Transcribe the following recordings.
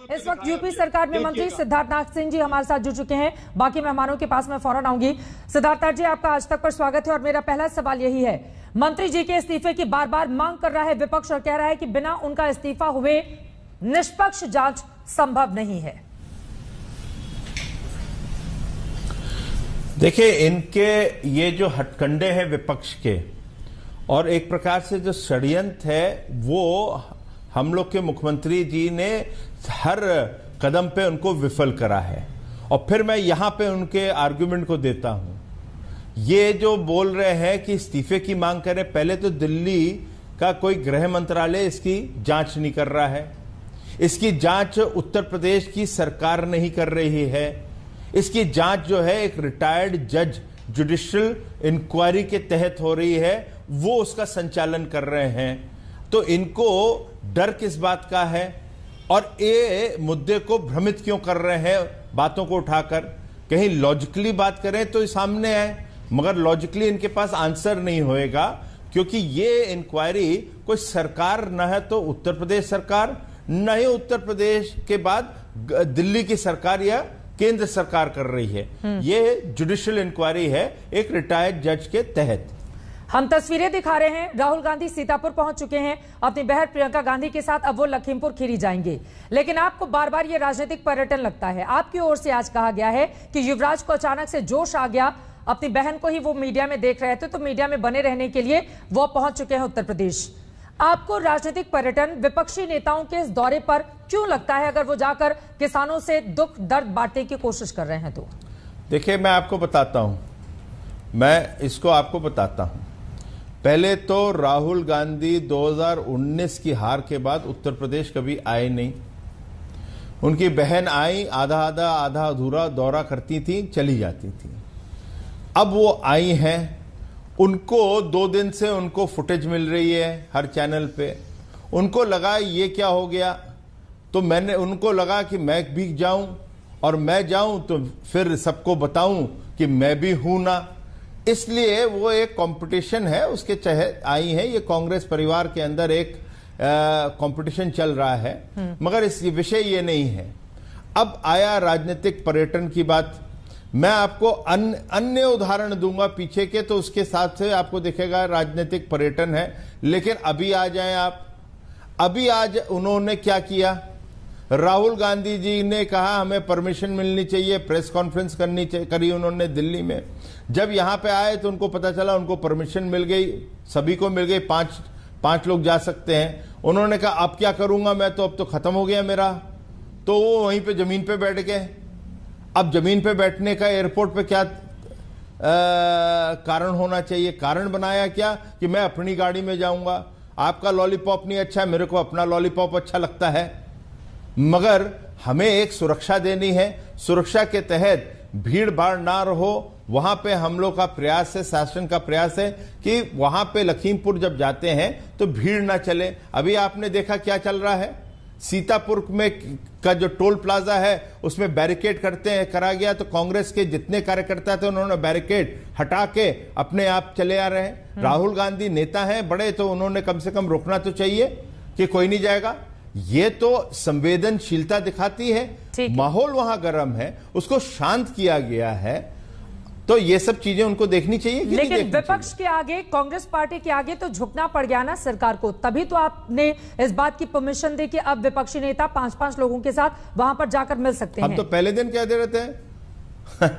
इस वक्त यूपी सरकार में मंत्री सिद्धार्थनाथ सिंह जी हमारे साथ जुड़ चुके हैं। बाकी मेहमानों के पास मैं फौरन आऊंगी। सिद्धार्थनाथ जी, आपका आज तक पर स्वागत है और मेरा पहला सवाल यही है, मंत्री जी के इस्तीफे की बार बार मांग कर रहा है विपक्ष और कह रहा है कि बिना उनका इस्तीफा हुए निष्पक्ष जांच संभव नहीं है। देखिए, इनके ये जो हथकंडे हैं विपक्ष के और एक प्रकार से जो षड्यंत्र है वो हम लोग के मुख्यमंत्री जी ने हर कदम पे उनको विफल करा है। और फिर मैं यहां पे उनके आर्गुमेंट को देता हूं। ये जो बोल रहे हैं कि इस्तीफे की मांग करें, पहले तो दिल्ली का कोई गृह मंत्रालय इसकी जांच नहीं कर रहा है। इसकी जांच उत्तर प्रदेश की सरकार नहीं कर रही है। इसकी जांच जो है एक रिटायर्ड जज जुडिशियल इंक्वायरी के तहत हो रही है, वो उसका संचालन कर रहे हैं। तो इनको डर किस बात का है और ये मुद्दे को भ्रमित क्यों कर रहे हैं बातों को उठाकर? कहीं लॉजिकली बात करें तो सामने आए, मगर लॉजिकली इनके पास आंसर नहीं होएगा, क्योंकि ये इंक्वायरी कोई सरकार न है तो उत्तर प्रदेश सरकार, न ही उत्तर प्रदेश के बाद दिल्ली की सरकार या केंद्र सरकार कर रही है। ये जुडिशियल इंक्वायरी है एक रिटायर्ड जज के तहत। हम तस्वीरें दिखा रहे हैं, राहुल गांधी सीतापुर पहुंच चुके हैं अपनी बहन प्रियंका गांधी के साथ। अब वो लखीमपुर खीरी जाएंगे, लेकिन आपको बार बार ये राजनीतिक पर्यटन लगता है। आपकी ओर से आज कहा गया है कि युवराज को अचानक से जोश आ गया, अपनी बहन को ही वो मीडिया में देख रहे थे तो मीडिया में बने रहने के लिए वो पहुंच चुके हैं उत्तर प्रदेश। आपको राजनीतिक पर्यटन विपक्षी नेताओं के इस दौरे पर क्यों लगता है, अगर वो जाकर किसानों से दुख दर्द बांटने की कोशिश कर रहे हैं तो? देखिए, मैं आपको बताता हूं, मैं इसको आपको बताता हूं। पहले तो राहुल गांधी 2019 की हार के बाद उत्तर प्रदेश कभी आए नहीं। उनकी बहन आई, आधा आधा आधा अधूरा दौरा करती थी, चली जाती थी। अब वो आई हैं, उनको 2 दिन से उनको फुटेज मिल रही है हर चैनल पे। उनको लगा ये क्या हो गया, तो मैंने उनको लगा कि मैं भी जाऊं और मैं जाऊं तो फिर सबको बताऊं कि मैं भी हूं ना। इसलिए वो एक कंपटीशन है उसके तहत आई है। ये कांग्रेस परिवार के अंदर एक कंपटीशन चल रहा है, मगर इस विषय ये नहीं है। अब आया राजनीतिक पर्यटन की बात। मैं आपको अन्य उदाहरण दूंगा पीछे के, तो उसके साथ से आपको दिखेगा राजनीतिक पर्यटन है। लेकिन अभी आ जाएं आप, अभी आज उन्होंने क्या किया, राहुल गांधी जी ने कहा हमें परमिशन मिलनी चाहिए, प्रेस कॉन्फ्रेंस करी उन्होंने दिल्ली में। जब यहां पे आए तो उनको पता चला उनको परमिशन मिल गई, सभी को मिल गई, 5 लोग जा सकते हैं। उन्होंने कहा अब क्या करूंगा मैं, तो अब तो खत्म हो गया मेरा। तो वो वहीं पे जमीन पे बैठ गए। अब जमीन पे बैठने का एयरपोर्ट पे क्या कारण होना चाहिए? कारण बनाया क्या कि मैं अपनी गाड़ी में जाऊंगा, आपका लॉलीपॉप नहीं अच्छा है, मेरे को अपना लॉलीपॉप अच्छा लगता है। मगर हमें एक सुरक्षा देनी है, सुरक्षा के तहत भीड़ भाड़ ना रहो। वहां पे हम लोग का प्रयास है, शासन का प्रयास है कि वहां पे लखीमपुर जब जाते हैं तो भीड़ ना चले। अभी आपने देखा क्या चल रहा है, सीतापुर में का जो टोल प्लाजा है उसमें बैरिकेड करा गया, तो कांग्रेस के जितने कार्यकर्ता थे उन्होंने बैरिकेड हटा के अपने आप चले आ रहे हैं। राहुल गांधी नेता हैं बड़े, तो उन्होंने कम से कम रोकना तो चाहिए कि कोई नहीं जाएगा। ये तो संवेदनशीलता दिखाती है। माहौल वहां गर्म है, उसको शांत किया गया है, तो ये सब चीजें उनको देखनी चाहिए कि लेकिन विपक्ष के आगे, कांग्रेस पार्टी के आगे तो झुकना पड़ गया ना सरकार को। तभी तो आपने इस बात की परमिशन दी कि अब विपक्षी नेता 5-5 लोगों के साथ वहां पर जाकर मिल सकते हैं। हम तो पहले दिन कह दे रहे थे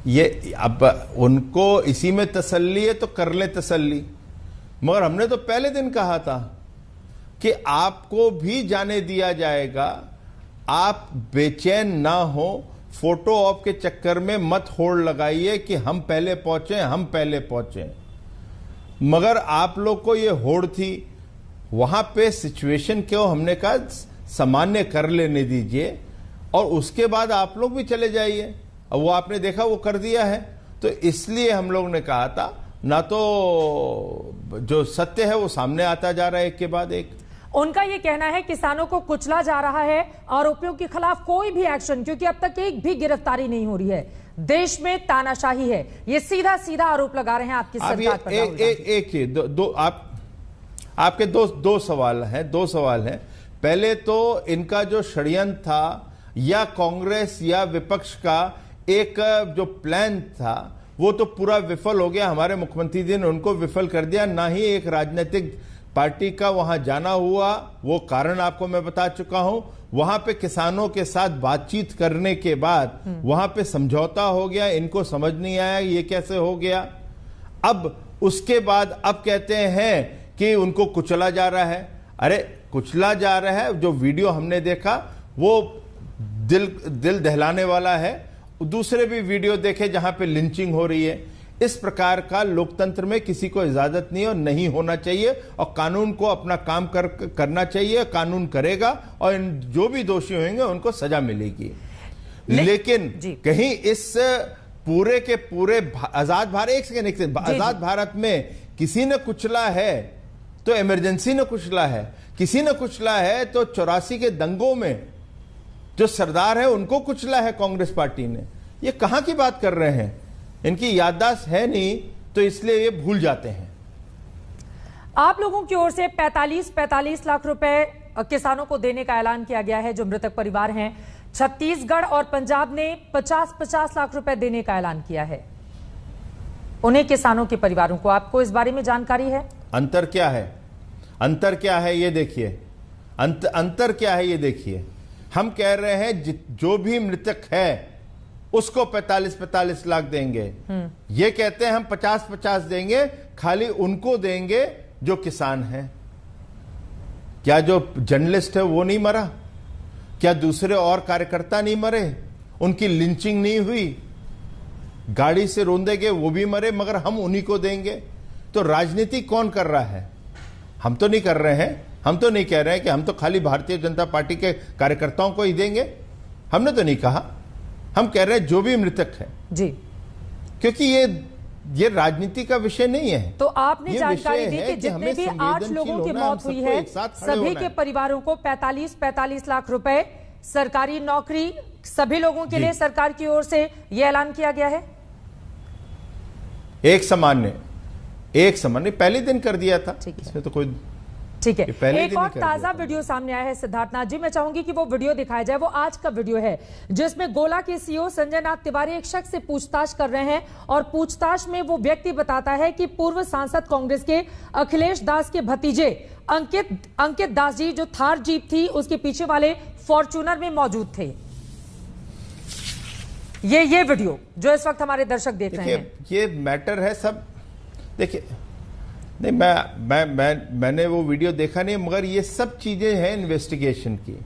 ये अब उनको इसी में तसल्ली है तो कर ले तसल्ली, मगर हमने तो पहले दिन कहा था कि आपको भी जाने दिया जाएगा, आप बेचैन ना हो, फोटो ऑप के चक्कर में मत होड़ लगाइए कि हम पहले पहुंचे। मगर आप लोग को ये होड़ थी, वहां पे सिचुएशन को हमने कहा सामान्य कर लेने दीजिए और उसके बाद आप लोग भी चले जाइए। अब वो आपने देखा वो कर दिया है, तो इसलिए हम लोग ने कहा था, ना तो जो सत्य है वो सामने आता जा रहा है एक के बाद एक। उनका ये कहना है किसानों को कुचला जा रहा है, आरोपियों के खिलाफ कोई भी एक्शन, क्योंकि अब तक एक भी गिरफ्तारी नहीं हो रही है, देश में तानाशाही है। ये सीधा सीधा आरोप लगा रहे हैं आपकी सरकार पर। एक ही आपके दो सवाल हैं। पहले तो इनका जो षड्यंत्र था या कांग्रेस या विपक्ष का एक जो प्लान था वो तो पूरा विफल हो गया। हमारे मुख्यमंत्री जी ने उनको विफल कर दिया। ना ही एक राजनीतिक पार्टी का वहां जाना हुआ, वो कारण आपको मैं बता चुका हूं। वहां पे किसानों के साथ बातचीत करने के बाद वहां पे समझौता हो गया, इनको समझ नहीं आया ये कैसे हो गया। अब उसके बाद अब कहते हैं कि उनको कुचला जा रहा है। अरे कुचला जा रहा है, जो वीडियो हमने देखा वो दिल दहलाने वाला है। दूसरे भी वीडियो देखे जहां पे लिंचिंग हो रही है। इस प्रकार का लोकतंत्र में किसी को इजाजत नहीं और नहीं होना चाहिए, और कानून को अपना काम करना चाहिए। कानून करेगा और जो भी दोषी होंगे उनको सजा मिलेगी। लेकिन कहीं इस पूरे के पूरे आजाद भारत में किसी ने कुचला है तो इमरजेंसी ने कुचला है, किसी ने कुचला है तो 84 के दंगों में जो सरदार है उनको कुचला है कांग्रेस पार्टी ने। ये कहां की बात कर रहे हैं? इनकी याददाश्त है नहीं तो इसलिए ये भूल जाते हैं। आप लोगों की ओर से 45 लाख रुपए किसानों को देने का ऐलान किया गया है जो मृतक परिवार हैं। छत्तीसगढ़ और पंजाब ने 50 लाख रुपए देने का ऐलान किया है उन्हें किसानों के परिवारों को। आपको इस बारे में जानकारी है? अंतर क्या है? अंतर क्या है ये देखिए। अंतर क्या है ये देखिए। हम कह रहे हैं जो भी मृतक है उसको 45 लाख देंगे। ये कहते हैं हम 50 देंगे, खाली उनको देंगे जो किसान हैं। क्या जो जर्नलिस्ट है वो नहीं मरा? क्या दूसरे और कार्यकर्ता नहीं मरे? उनकी लिंचिंग नहीं हुई? गाड़ी से रोंदे गए वो भी मरे, मगर हम उन्हीं को देंगे। तो राजनीति कौन कर रहा है? हम तो नहीं कर रहे हैं। हम तो नहीं कह रहे हैं कि हम तो खाली भारतीय जनता पार्टी के कार्यकर्ताओं को ही देंगे। हमने तो नहीं कहा। हम कह रहे हैं जो भी मृतक है जी, क्योंकि ये राजनीति का विषय नहीं है। तो आपने जानकारी दी कि जितने भी 8 लोगों की मौत हुई है सभी के परिवारों को 45 लाख रुपए, सरकारी नौकरी सभी लोगों के लिए सरकार की ओर से यह ऐलान किया गया है। एक सामान्य पहले दिन कर दिया था, इसमें तो कोई ठीक है। एक और ताजा वीडियो सामने आया है सिद्धार्थनाथ जी, मैं चाहूंगी कि वो वीडियो दिखाया जाए। वो आज का वीडियो है जिसमें गोला के सीईओ संजय नाथ तिवारी एक शख्स से पूछताछ कर रहे हैं और पूछताछ में वो व्यक्ति बताता है कि पूर्व सांसद कांग्रेस के अखिलेश दास के भतीजे अंकित दास जी जो थार जीप थी उसके पीछे वाले फॉर्च्यूनर में मौजूद थे। ये वीडियो जो इस वक्त हमारे दर्शक देख रहे हैं, ये मैटर है सब। देखिए नहीं, मैंने वो वीडियो देखा नहीं, मगर ये सब चीजें हैं इन्वेस्टिगेशन की।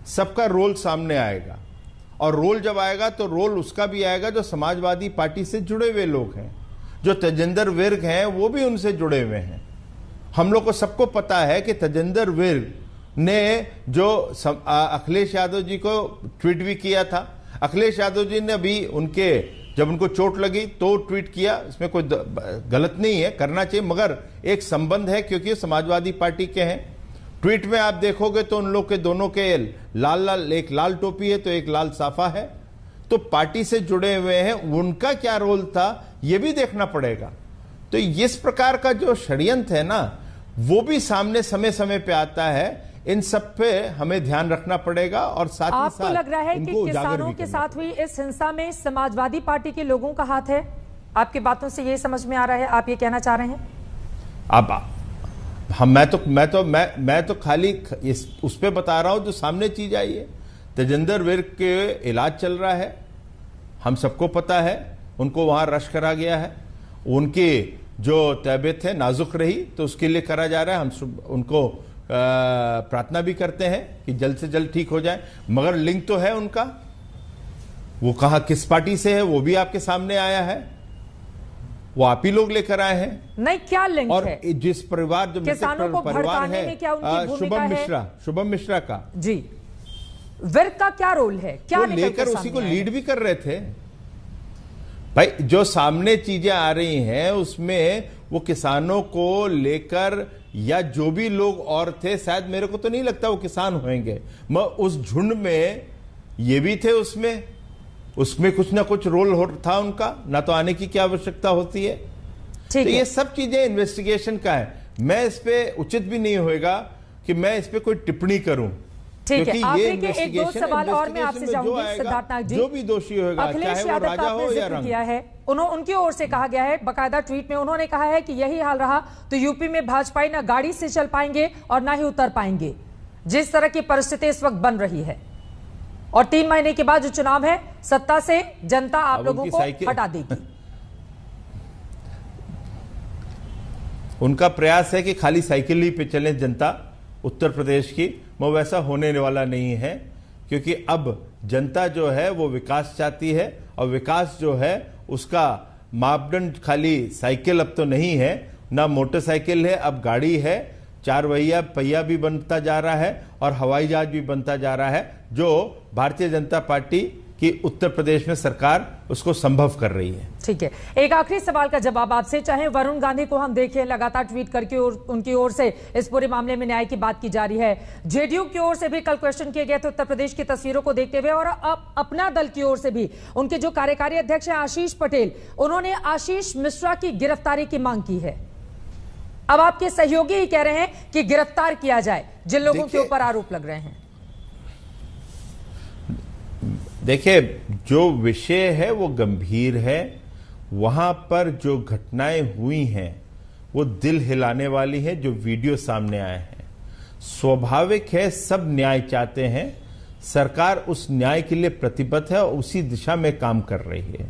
सबका रोल सामने आएगा, और रोल जब आएगा तो रोल उसका भी आएगा जो समाजवादी पार्टी से जुड़े हुए लोग हैं, जो तेजिंदर विर्क हैं वो भी उनसे जुड़े हुए हैं। हम लोग को सबको पता है कि तेजिंदर विर्क ने जो अखिलेश यादव जी को ट्वीट भी किया था। अखिलेश यादव जी ने अभी जब उनको चोट लगी तो ट्वीट किया, इसमें कोई गलत नहीं है, करना चाहिए, मगर एक संबंध है क्योंकि समाजवादी पार्टी के हैं। ट्वीट में आप देखोगे तो उन लोग के दोनों के एक लाल टोपी है तो एक लाल साफा है, तो पार्टी से जुड़े हुए हैं। उनका क्या रोल था यह भी देखना पड़ेगा। तो इस प्रकार का जो षड्यंत्र है ना वो भी सामने समय समय पे आता है। इन सब पे हमें ध्यान रखना पड़ेगा, और साथ ही साथ आपको लग रहा है कि किसानों के साथ हुई इस हिंसा में समाजवादी पार्टी के लोगों का हाथ है? आपकी बातों से ये समझ में आ रहा है, आप ये कहना चाह रहे हैं? अब मैं तो खाली उस पे बता रहा हूं जो सामने चीज आई है। तेजिंदर विर्क के इलाज चल रहा है, हम सबको पता है। उनको वहां रश करा गया है, उनकी जो तबीयत है नाजुक रही तो उसके लिए करा जा रहा है। हम उनको प्रार्थना भी करते हैं कि जल्द से जल्द ठीक हो जाए, मगर लिंक तो है उनका। वो कहा किस पार्टी से है वो भी आपके सामने आया है, वो आप ही लोग लेकर आए हैं। नहीं, क्या लिंक और है? जिस परिवार जो किसानों को भड़काने में क्या उनकी भूमिका है? शुभम मिश्रा का जी, विर्क का क्या रोल है? क्या लेकर उसी को लीड भी कर रहे थे। भाई जो सामने चीजें आ रही हैं उसमें वो किसानों को लेकर या जो भी लोग और थे, शायद मेरे को तो नहीं लगता वो किसान होंगे, उस झुंड में ये भी थे, उसमें कुछ ना कुछ रोल था उनका, ना तो आने की क्या आवश्यकता होती है। तो ये सब चीजें इन्वेस्टिगेशन का है। मैं इस पे उचित भी नहीं होएगा कि मैं इस पे कोई टिप्पणी करूं। ठीक है, क्योंकि आखिरी के एक दो सवाल और मैं आपसे चाहूंगी सिद्धार्थ नाग जी। जो भी दोषी होगा, अखिलेश चाहे वो यादव राजा का हो आपने या जिक्र रंग, किया है, उनकी ओर से कहा गया है बाकायदा ट्वीट में, उन्होंने कहा है कि यही हाल रहा तो यूपी में भाजपाई ना गाड़ी से चल पाएंगे और ना ही उतर पाएंगे, जिस तरह की परिस्थिति इस वक्त बन रही है। और 3 महीने के बाद जो चुनाव है, सत्ता से जनता आप लोगों को हटा देगी। उनका प्रयास है कि खाली साइकिल ही पे चले जनता उत्तर प्रदेश की, वो वैसा होने वाला नहीं है। क्योंकि अब जनता जो है वो विकास चाहती है, और विकास जो है उसका मापदंड खाली साइकिल अब तो नहीं है, ना मोटरसाइकिल है, अब गाड़ी है, 4 पहिया भी बनता जा रहा है और हवाई जहाज भी बनता जा रहा है, जो भारतीय जनता पार्टी की उत्तर प्रदेश में सरकार उसको संभव कर रही है। ठीक है, एक आखिरी सवाल का जवाब आपसे, चाहे वरुण गांधी को हम देखें लगातार ट्वीट करके और उनकी ओर से इस पूरे मामले में न्याय की बात की जा रही है, जेडीयू की ओर से भी कल क्वेश्चन किए गए थे उत्तर प्रदेश की तस्वीरों को देखते हुए, और अब अपना दल की ओर से भी उनके जो कार्यकारी अध्यक्ष हैं आशीष पटेल, उन्होंने आशीष मिश्रा की गिरफ्तारी की मांग की है। अब आपके सहयोगी ही कह रहे हैं कि गिरफ्तार किया जाए जिन लोगों के ऊपर आरोप लग रहे हैं। देखिए, जो विषय है वो गंभीर है, वहां पर जो घटनाएं हुई हैं वो दिल हिलाने वाली है। जो वीडियो सामने आए हैं, स्वाभाविक है, सब न्याय चाहते हैं, सरकार उस न्याय के लिए प्रतिबद्ध है और उसी दिशा में काम कर रही है।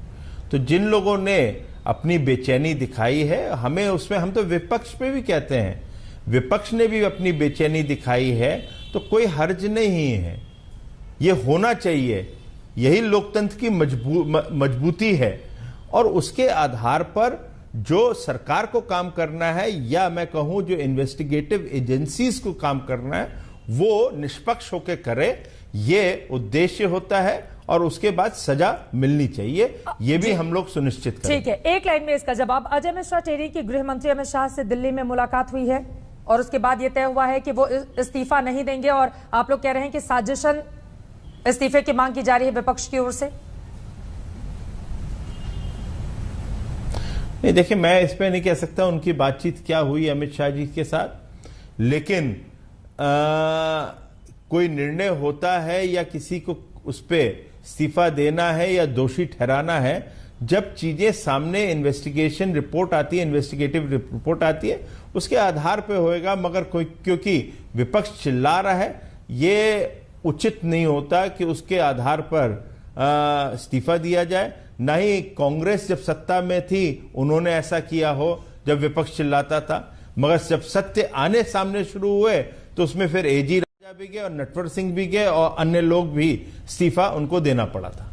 तो जिन लोगों ने अपनी बेचैनी दिखाई है, हमें उसमें, हम तो विपक्ष पे भी कहते हैं, विपक्ष ने भी अपनी बेचैनी दिखाई है, तो कोई हर्ज नहीं है, ये होना चाहिए, यही लोकतंत्र की मजबूती है। और उसके आधार पर जो सरकार को काम करना है, या मैं कहूं जो इन्वेस्टिगेटिव एजेंसीज को काम करना है, वो निष्पक्ष होकर करे, ये उद्देश्य होता है, और उसके बाद सजा मिलनी चाहिए, ये भी हम लोग सुनिश्चित करें। ठीक है, एक लाइन में इसका जवाब। अजय मिश्रा टेरी की गृह मंत्री अमित शाह से दिल्ली में मुलाकात हुई है और उसके बाद यह तय हुआ है कि वो इस्तीफा नहीं देंगे, और आप लोग कह रहे हैं कि साजिशन इस्तीफे की मांग की जा रही है विपक्ष की ओर से। नहीं, देखिए, मैं इस पे नहीं कह सकता उनकी बातचीत क्या हुई अमित शाह जी के साथ, लेकिन कोई निर्णय होता है या किसी को उस पे इस्तीफा देना है या दोषी ठहराना है, जब चीजें सामने इन्वेस्टिगेशन रिपोर्ट आती है, इन्वेस्टिगेटिव रिपोर्ट आती है, उसके आधार पे होएगा। मगर कोई, क्योंकि विपक्ष चिल्ला रहा है, ये उचित नहीं होता कि उसके आधार पर इस्तीफा दिया जाए। ना ही कांग्रेस जब सत्ता में थी उन्होंने ऐसा किया हो जब विपक्ष चिल्लाता था, मगर जब सत्य आने सामने शुरू हुए तो उसमें फिर एजी राजा भी गए और नटवर सिंह भी गए और अन्य लोग भी इस्तीफा उनको देना पड़ा था।